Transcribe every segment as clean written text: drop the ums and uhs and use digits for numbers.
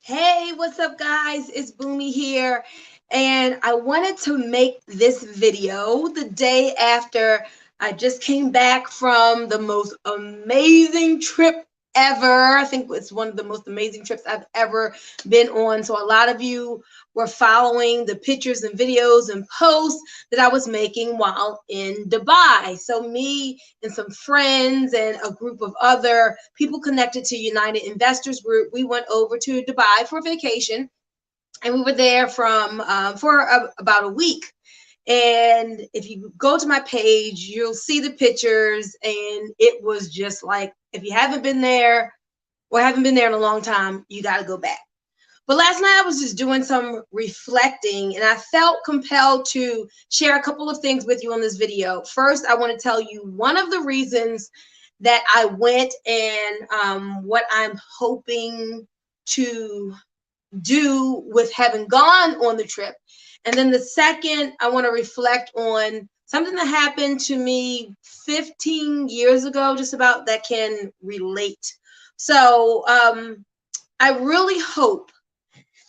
Hey, what's up, guys? It's Bunmi here, and I wanted to make this video the day after I just came back from the most amazing trip ever. I think it's one of the most amazing trips I've ever been on. So, a lot of you were following the pictures and videos and posts that I was making while in Dubai. So, me and some friends and a group of other people connected to United Investors Group, we went over to Dubai for vacation, and we were there for about a week. And if you go to my page, you'll see the pictures, and it was just like, if you haven't been there or haven't been there in a long time, you got to go back. But last night I was just doing some reflecting, and I felt compelled to share a couple of things with you on this video. First, I want to tell you one of the reasons that I went, and what I'm hoping to do with having gone on the trip. And then the second, I want to reflect on something that happened to me 15 years ago, just about, that can relate. So I really hope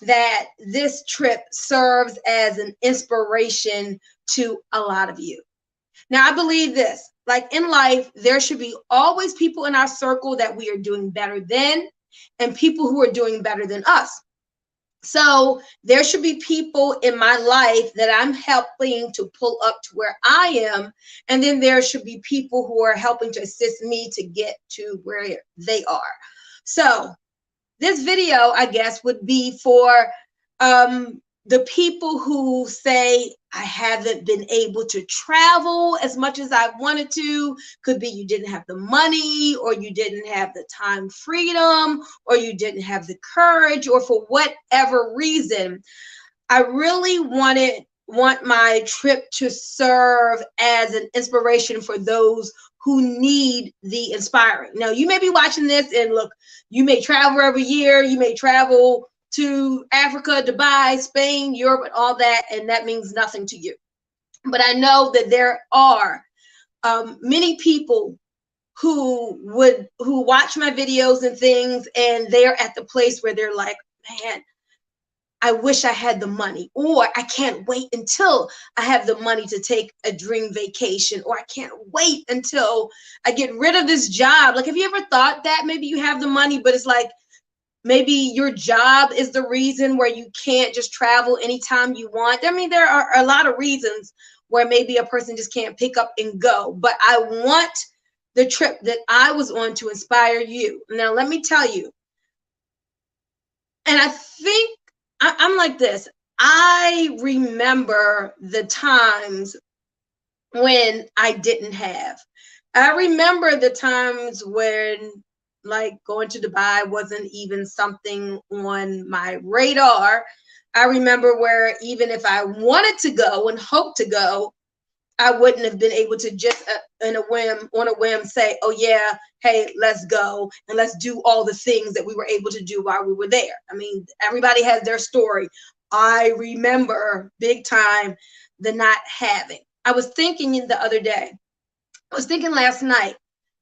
that this trip serves as an inspiration to a lot of you. Now, I believe this, like in life, there should be always people in our circle that we are doing better than, and people who are doing better than us. So there should be people in my life that I'm helping to pull up to where I am. And then there should be people who are helping to assist me to get to where they are. So this video, I guess, would be for the people who say, I haven't been able to travel as much as I wanted to. Could be you didn't have the money, or you didn't have the time freedom, or you didn't have the courage, or for whatever reason. I really want my trip to serve as an inspiration for those who need the inspiring. Now, you may be watching this, and look, you may travel every year, you may travel to Africa, Dubai, Spain, Europe, and all that, and that means nothing to you. But I know that there are many people who watch my videos and things, and they're at the place where they're like, man, I wish I had the money, or I can't wait until I have the money to take a dream vacation, or I can't wait until I get rid of this job. Like, have you ever thought that maybe you have the money, but it's like maybe your job is the reason where you can't just travel anytime you want? I mean, there are a lot of reasons where maybe a person just can't pick up and go, but I want the trip that I was on to inspire you. Now, let me tell you, and I think I'm like this. I remember the times when I didn't have. I remember the times when, like, going to Dubai wasn't even something on my radar. I remember where even if I wanted to go and hoped to go, I wouldn't have been able to just on a whim say, oh yeah, hey, let's go and let's do all the things that we were able to do while we were there. I mean, everybody has their story. I remember big time the not having. I was thinking the other day, I was thinking last night,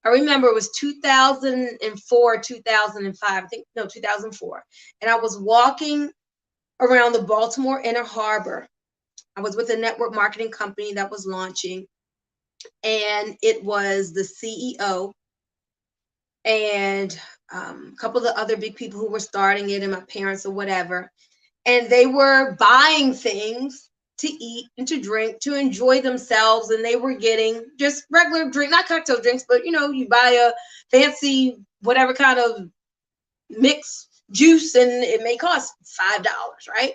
I remember it was 2004, 2005, I think, no, 2004. And I was walking around the Baltimore Inner Harbor. I was with a network marketing company that was launching, and it was the CEO and a couple of the other big people who were starting it, and my parents or whatever. And they were buying things to eat and to drink to enjoy themselves, and they were getting just regular drink, not cocktail drinks, but you buy a fancy whatever kind of mixed juice, and it may cost $5, right?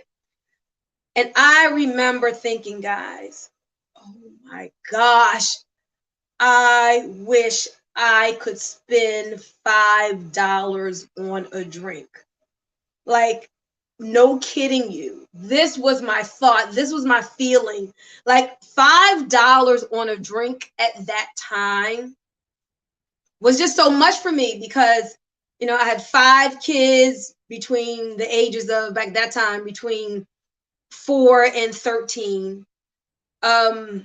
And I remember thinking, guys, oh my gosh, I wish I could spend $5 on a drink. Like, no kidding you. This was my thought. This was my feeling. Like, $5 on a drink at that time was just so much for me, because, I had 5 kids between the ages of, back that time, between 4 and 13. My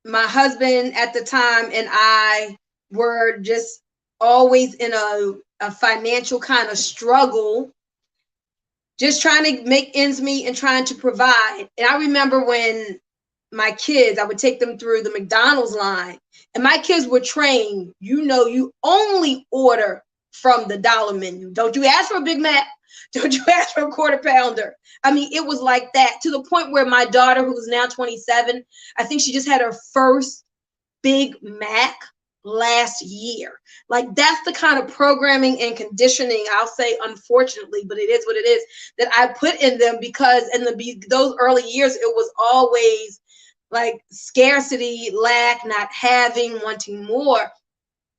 husband at the time and I were just always in a financial kind of struggle. just trying to make ends meet and trying to provide. And I remember when my kids, I would take them through the McDonald's line, and my kids were trained, you only order from the dollar menu. Don't you ask for a Big Mac. Don't you ask for a quarter pounder. I mean, it was like that, to the point where my daughter, who's now 27, I think she just had her first Big Mac last year. Like, that's the kind of programming and conditioning, I'll say, unfortunately, but it is what it is, that I put in them, because in those early years, it was always like scarcity, lack, not having, wanting more.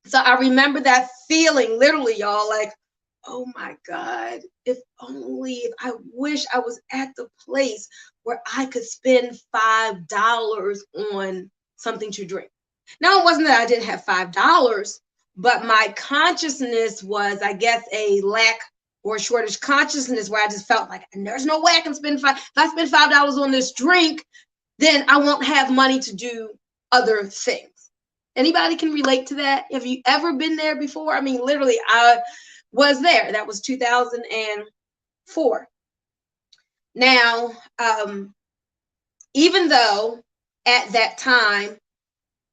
So I remember that feeling, literally, y'all, like, oh my God, if I wish I was at the place where I could spend $5 on something to drink. Now, it wasn't that I didn't have $5, but my consciousness was, I guess, a lack or shortage consciousness, where I just felt like, there's no way I can spend if I spend $5 on this drink, then I won't have money to do other things. Anybody can relate to that? Have you ever been there before? I mean, literally, I was there. That was 2004. Now, even though at that time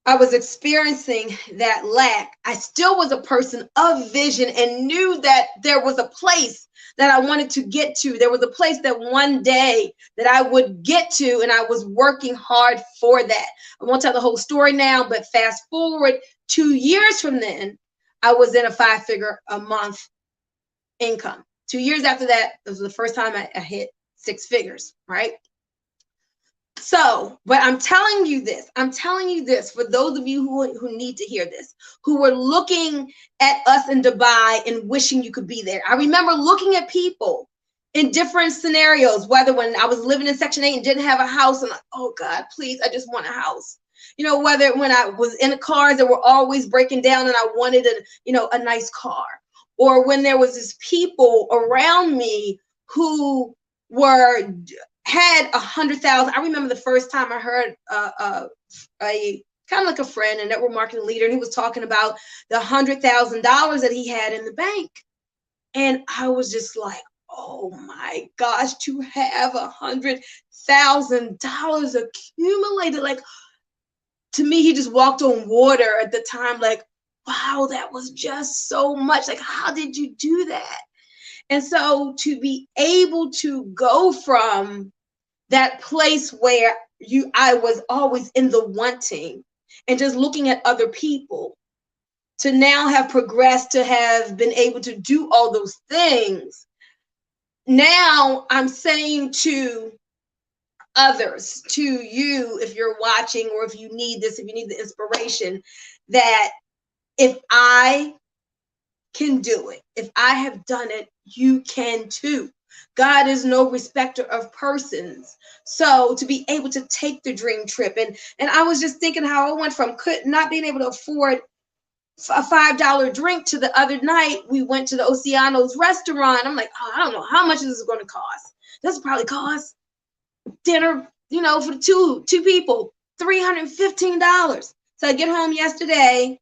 I was experiencing that lack, I still was a person of vision and knew that there was a place that I wanted to get to. There was a place that one day that I would get to, and I was working hard for that. I won't tell the whole story now, but fast forward 2 years from then, I was in a 5-figure a month income. 2 years after that, it was the first time I hit 6 figures, right? So, but I'm telling you this for those of you who need to hear this, who were looking at us in Dubai and wishing you could be there. I remember looking at people in different scenarios, whether when I was living in Section 8 and didn't have a house, and like, oh God, please, I just want a house. Whether when I was in cars that were always breaking down and I wanted a nice car, or when there was this people around me who had 100,000. I remember the first time I heard a kind of like a friend, a network marketing leader, and he was talking about the $100,000 that he had in the bank. And I was just like, oh my gosh, to have $100,000 accumulated. Like, to me, he just walked on water at the time. Like, wow, that was just so much. Like, how did you do that? And so to be able to go from that place where I was always in the wanting and just looking at other people, to now have progressed to have been able to do all those things. Now I'm saying to others, to you, if you're watching, or if you need this, if you need the inspiration, that if I can do it, if I have done it, you can too. God is no respecter of persons. So to be able to take the dream trip, and I was just thinking how I went from not being able to afford a $5 drink to the other night we went to the Oceano's restaurant. I'm like, oh, I don't know how much this is going to cost. This will probably cost dinner, for two people, $315. So I get home yesterday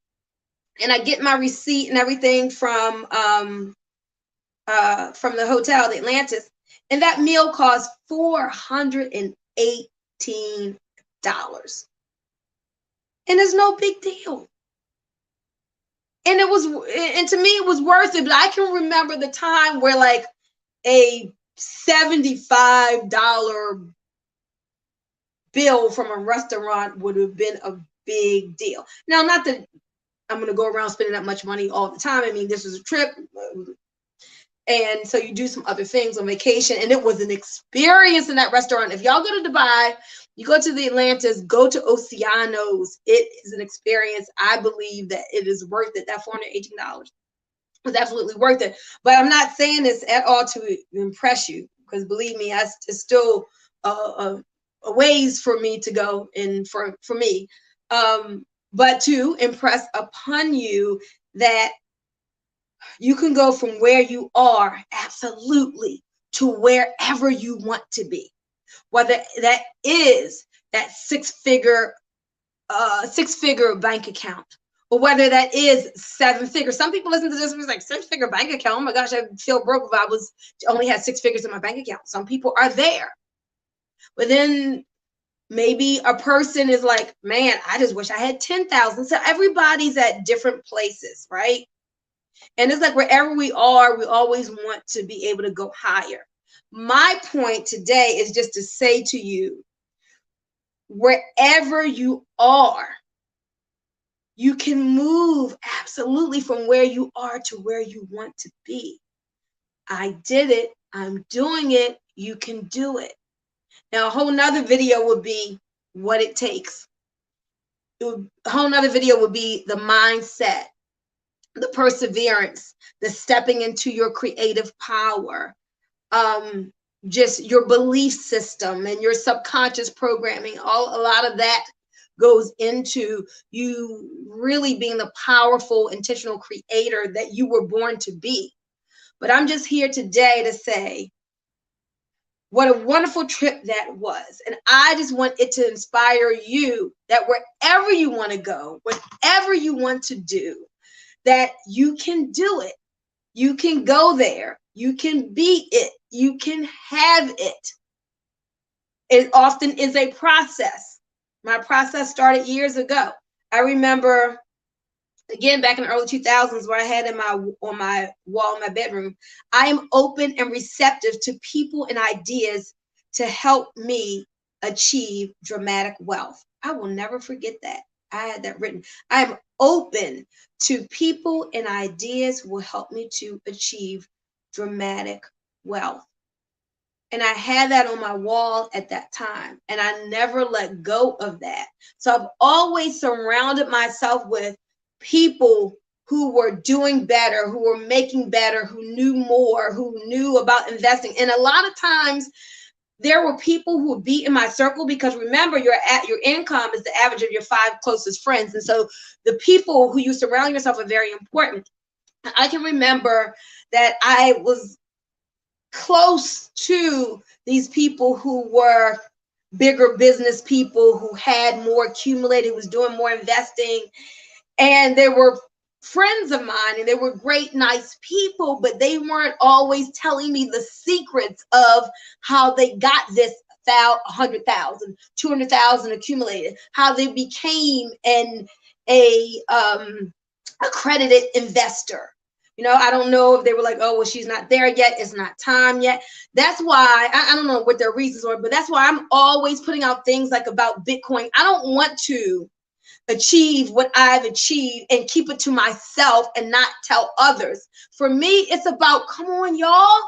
and I get my receipt and everything from the hotel, the Atlantis, and that meal cost $418. And it's no big deal. And to me, it was worth it. But I can remember the time where like a $75 bill from a restaurant would have been a big deal. Now, not that I'm going to go around spending that much money all the time. I mean, this was a trip. And so you do some other things on vacation. And it was an experience in that restaurant. If y'all go to Dubai, you go to the Atlantis, go to Oceano's. It is an experience. I believe that it is worth it. That $418 was absolutely worth it. But I'm not saying this at all to impress you, because believe me, it's still a ways for me to go, and for me. But to impress upon you that you can go from where you are absolutely to wherever you want to be, whether that is that six-figure bank account, or whether that is 7 figures. Some people listen to this and it's like 6-figure bank account. Oh my gosh, I'd feel broke if I was only had 6 figures in my bank account. Some people are there. But then maybe a person is like, man, I just wish I had 10,000. So everybody's at different places, right? And it's like wherever we are, we always want to be able to go higher. My point today is just to say to you, wherever you are, you can move absolutely from where you are to where you want to be. I did it. I'm doing it. You can do it. Now, a whole nother video would be what it takes. A whole nother video would be the mindset, the perseverance, the stepping into your creative power, just your belief system and your subconscious programming. A lot of that goes into you really being the powerful, intentional creator that you were born to be. But I'm just here today to say what a wonderful trip that was. And I just want it to inspire you that wherever you want to go, whatever you want to do, that you can do it. You can go there. You can be it. You can have it. It often is a process. My process started years ago. I remember, again, back in the early 2000s, where I had on my wall in my bedroom, I am open and receptive to people and ideas to help me achieve dramatic wealth. I will never forget that. I had that written. I am open to people and ideas will help me to achieve dramatic wealth. And I had that on my wall at that time, and I never let go of that. So I've always surrounded myself with people who were doing better, who were making better, who knew more, who knew about investing. And a lot of times there were people who would be in my circle, because remember, your income is the average of your 5 closest friends. And so the people who you surround yourself are very important. I can remember that I was close to these people who were bigger business people, who had more accumulated, was doing more investing. And they were friends of mine, and they were great, nice people, but they weren't always telling me the secrets of how they got this 100,000, 200,000 accumulated, how they became a accredited investor. You know, I don't know if they were like, oh, well, she's not there yet. It's not time yet. That's why, I don't know what their reasons are, but that's why I'm always putting out things like about Bitcoin. I don't want to achieve what I've achieved and keep it to myself and not tell others. For me, it's about, come on, y'all.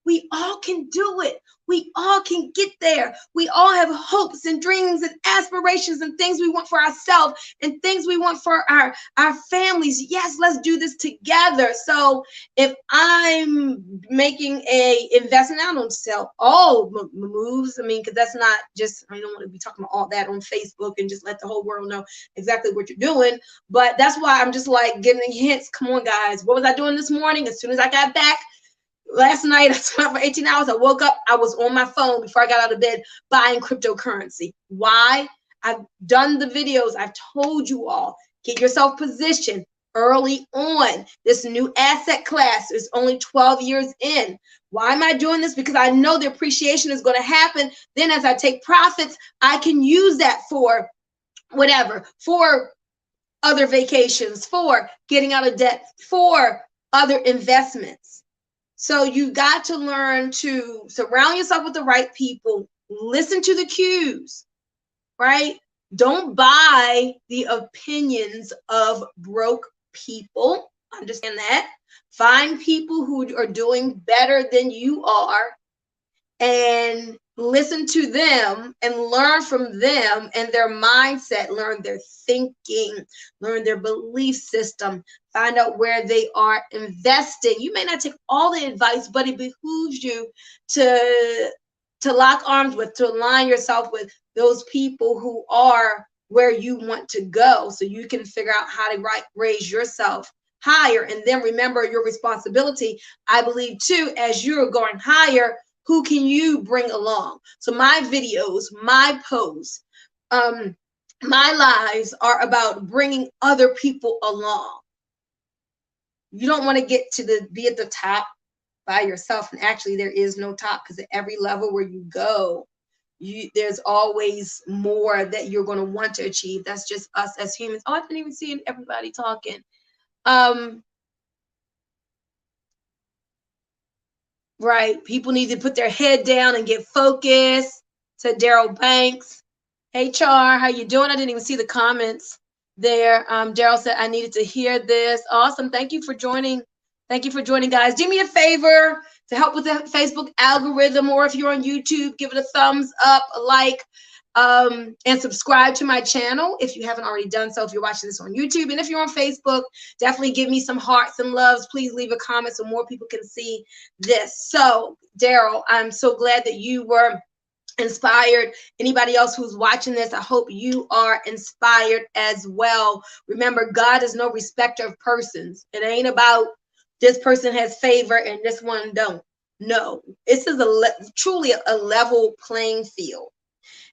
We all can do it. We all can get there. We all have hopes and dreams and aspirations and things we want for ourselves and things we want for our families. Yes, let's do this together. So if I'm making a investment, I don't sell all moves. I mean, because that's not just, I don't want to be talking about all that on Facebook and just let the whole world know exactly what you're doing. But that's why I'm just like giving hints. Come on, guys. What was I doing this morning? As soon as I got back, last night, I slept for 18 hours. I woke up, I was on my phone before I got out of bed buying cryptocurrency. Why? I've done the videos. I've told you all, get yourself positioned early on. This new asset class is only 12 years in. Why am I doing this? Because I know the appreciation is going to happen. Then as I take profits, I can use that for whatever, for other vacations, for getting out of debt, for other investments. So you got to learn to surround yourself with the right people, listen to the cues, right? Don't buy the opinions of broke people. Understand that. Find people who are doing better than you are and listen to them and learn from them and their mindset, learn their thinking, learn their belief system, find out where they are investing. You may not take all the advice, but it behooves you to lock arms with, to align yourself with those people who are where you want to go, so you can figure out how to raise yourself higher. And then remember your responsibility, I believe too, as you're going higher, who can you bring along? So my videos, my posts, My lives are about bringing other people along. You don't want to be at the top by yourself. And actually, there is no top, because at every level where you go, there's always more that you're going to want to achieve. That's just us as humans. Oh, I didn't even see everybody talking. Right. People need to put their head down and get focused. Said Daryl Banks. Hey, Char, how you doing? I didn't even see the comments there. Daryl said, I needed to hear this. Awesome. Thank you for joining. Thank you for joining, guys. Do me a favor to help with the Facebook algorithm, or if you're on YouTube, give it a thumbs up, a like, and subscribe to my channel if you haven't already done so, if you're watching this on YouTube. And if you're on Facebook, definitely give me some hearts and loves. Please leave a comment so more people can see this. So, Daryl, I'm so glad that you were inspired. Anybody else who's watching this, I hope you are inspired as well. Remember, God is no respecter of persons. It ain't about this person has favor and this one don't. No, this is truly a level playing field.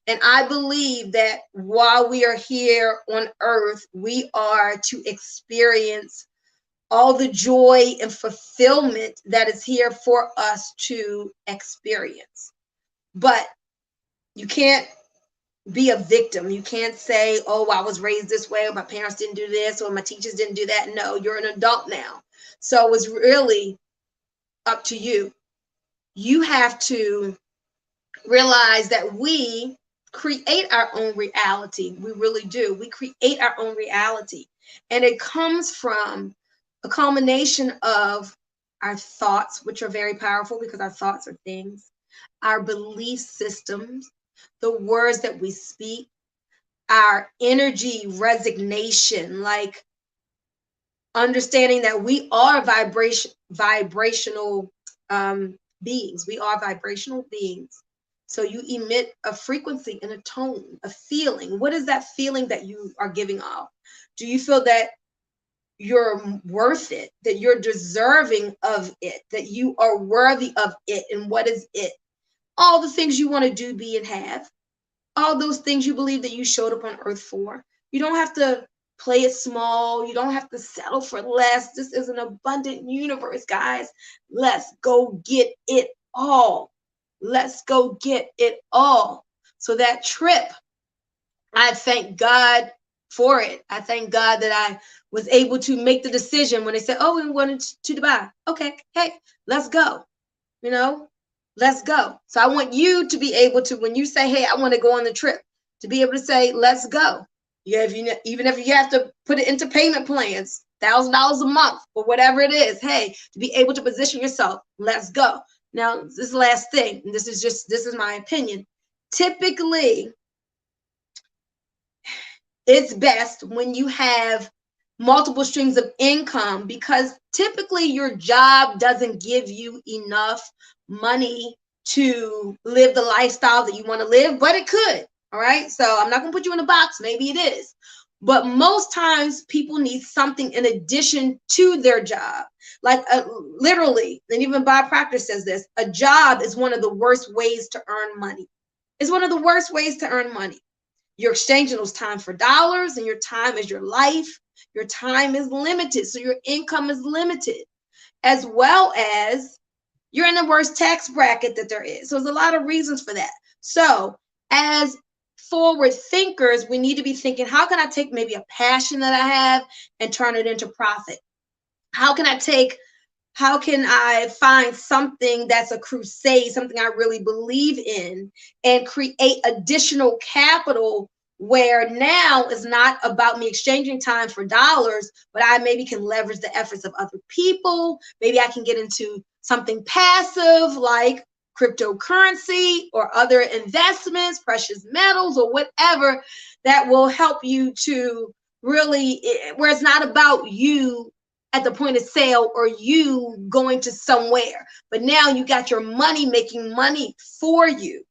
And I believe that while we are here on earth, we are to experience all the joy and fulfillment that is here for us to experience. But you can't be a victim. You can't say, oh, I was raised this way, or my parents didn't do this, or my teachers didn't do that. No, you're an adult now. So it's really up to you. You have to realize that we create our own reality. We really do. We create our own reality. And it comes from a culmination of our thoughts, which are very powerful because our thoughts are things, our belief systems, the words that we speak, our energy resignation, like understanding that we are vibrational beings. We are vibrational beings. So you emit a frequency and a tone, a feeling. What is that feeling that you are giving off? Do you feel that you're worth it, that you're deserving of it, that you are worthy of it? And what is it? All the things you want to do, be, and have. All those things you believe that you showed up on earth for. You don't have to play it small. You don't have to settle for less. This is an abundant universe, guys. Let's go get it all. Let's go get it all. So that trip, I thank God for it. I thank God that I was able to make the decision when they said, oh, we wanted to Dubai. Okay, hey, let's go. You know, let's go. So I want you to be able to, when you say, hey, I want to go on the trip, to be able to say, let's go. Yeah, even if you have to put it into payment plans, $1,000 a month or whatever it is, hey, to be able to position yourself, let's go. Now, this last thing, and this is my opinion. Typically, it's best when you have multiple streams of income, because typically your job doesn't give you enough money to live the lifestyle that you want to live, but it could. All right. So I'm not going to put you in a box. Maybe it is. But most times people need something in addition to their job. Like literally, and even Bob Proctor says this, a job is one of the worst ways to earn money. It's one of the worst ways to earn money. You're exchanging those time for dollars, and your time is your life. Your time is limited, so your income is limited, as well as you're in the worst tax bracket that there is. So there's a lot of reasons for that. So as forward thinkers, we need to be thinking, how can I take maybe a passion that I have and turn it into profit? How can I find something that's a crusade, something I really believe in, and create additional capital where now it's not about me exchanging time for dollars, but I maybe can leverage the efforts of other people. Maybe I can get into something passive like cryptocurrency or other investments, precious metals, or whatever that will help you to really, where it's not about you at the point of sale or you going to somewhere, but now you got your money making money for you.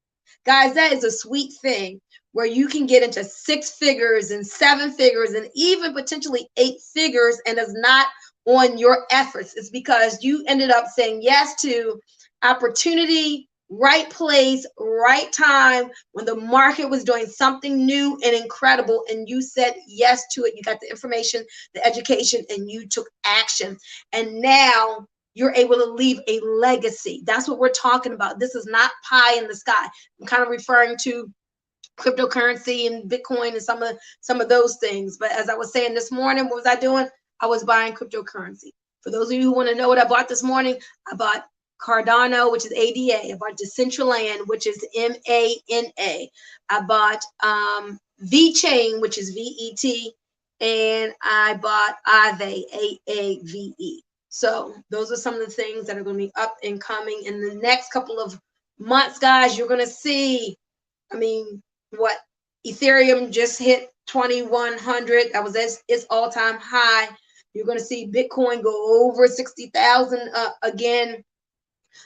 Guys, that is a sweet thing where you can get into 6 figures and 7 figures and even potentially 8 figures, and it's not on your efforts. It's because you ended up saying yes to opportunity, right place, right time, when the market was doing something new and incredible, and you said yes to it. You got the information, the education, and you took action. And now you're able to leave a legacy. That's what we're talking about. This is not pie in the sky. I'm kind of referring to cryptocurrency and Bitcoin and some of those things. But as I was saying this morning, what was I doing? I was buying cryptocurrency. For those of you who want to know what I bought this morning, I bought Cardano, which is ADA. I bought Decentraland, which is MANA. I bought VeChain, which is VET, and I bought Aave, AAVE. So those are some of the things that are going to be up and coming in the next couple of months, guys. You're going to see, I mean, what Ethereum just hit 2,100. That was its all-time high. You're going to see Bitcoin go over 60,000 again.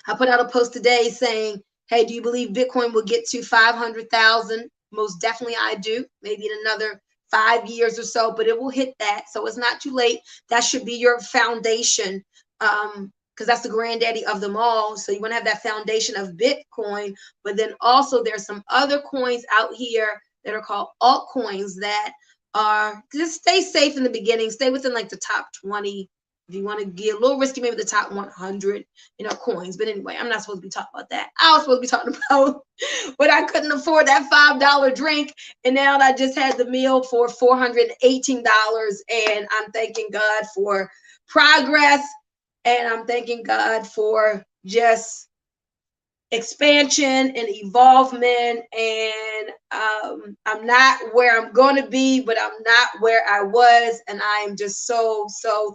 I put out a post today saying, hey, do you believe Bitcoin will get to 500,000? Most definitely I do. Maybe in another 5 years or so, but it will hit that. So it's not too late. That should be your foundation, because that's the granddaddy of them all. So you want to have that foundation of Bitcoin, but then also there's some other coins out here that are called altcoins that are, just stay safe in the beginning, stay within like the top 20. If you want to get a little risky, maybe the top 100, coins. But anyway, I'm not supposed to be talking about that. I was supposed to be talking about but I couldn't afford that $5 drink, and now I just had the meal for $418, and I'm thanking God for progress, and I'm thanking God for just expansion and evolvement. And I'm not where I'm going to be, but I'm not where I was, and I am just so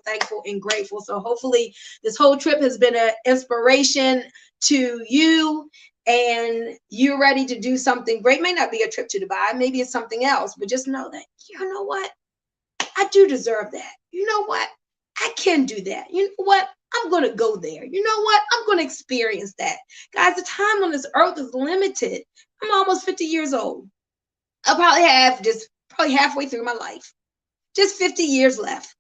thankful and grateful. So hopefully this whole trip has been an inspiration to you, and you're ready to do something great. It may not be a trip to Dubai, maybe it's something else, but just know that, you know what, I do deserve that. You know what, I can do that. You know what, I'm going to go there. You know what, I'm going to experience that. Guys, the time on this earth is limited. I'm almost 50 years old. I'll probably have probably halfway through my life. Just 50 years left.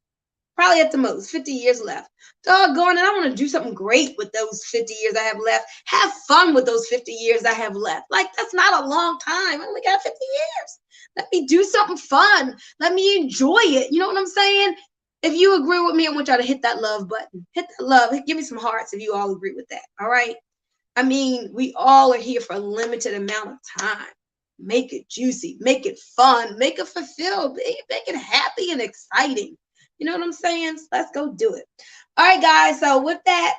Probably at the most, 50 years left. Doggone it, I want to do something great with those 50 years I have left. Have fun with those 50 years I have left. Like, that's not a long time. I only got 50 years. Let me do something fun. Let me enjoy it. You know what I'm saying? If you agree with me, I want y'all to hit that love button. Hit that love. Give me some hearts if you all agree with that. All right? I mean, we all are here for a limited amount of time. Make it juicy. Make it fun. Make it fulfilled. Make it happy and exciting. You know what I'm saying? So let's go do it. All right, guys. So with that,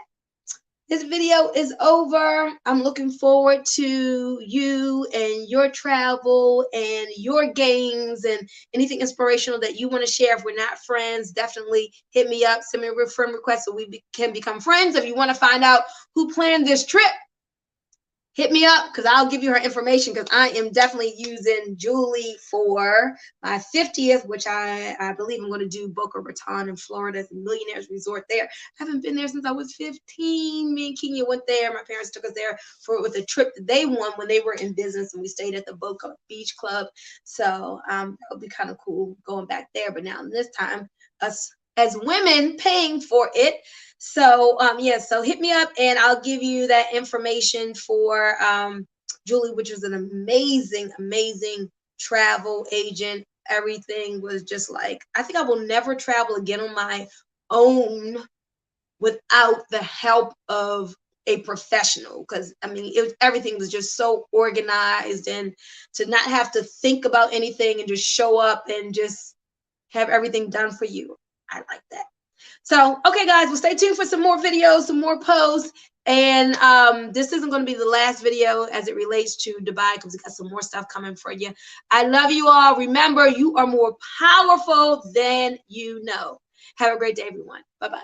this video is over. I'm looking forward to you and your travel and your gains and anything inspirational that you want to share. If we're not friends, definitely hit me up. Send me a friend request so we can become friends. If you want to find out who planned this trip, hit me up, because I'll give you her information, because I am definitely using Julie for my 50th, which I believe I'm going to do Boca Raton in Florida, the Millionaires Resort there. I haven't been there since I was 15. Me and Kenya went there. My parents took us there with a trip that they won when they were in business, and we stayed at the Boca Beach Club. So that would be kind of cool going back there. But now this time, us as women paying for it. So yeah, so hit me up and I'll give you that information for Julie, which was an amazing travel agent. Everything was just like, I think I will never travel again on my own without the help of a professional, because I mean, everything was just so organized, and to not have to think about anything and just show up and just have everything done for you. I like that. So, okay, guys, well, stay tuned for some more videos, some more posts. And this isn't going to be the last video as it relates to Dubai, because we got some more stuff coming for you. I love you all. Remember, you are more powerful than you know. Have a great day, everyone. Bye-bye.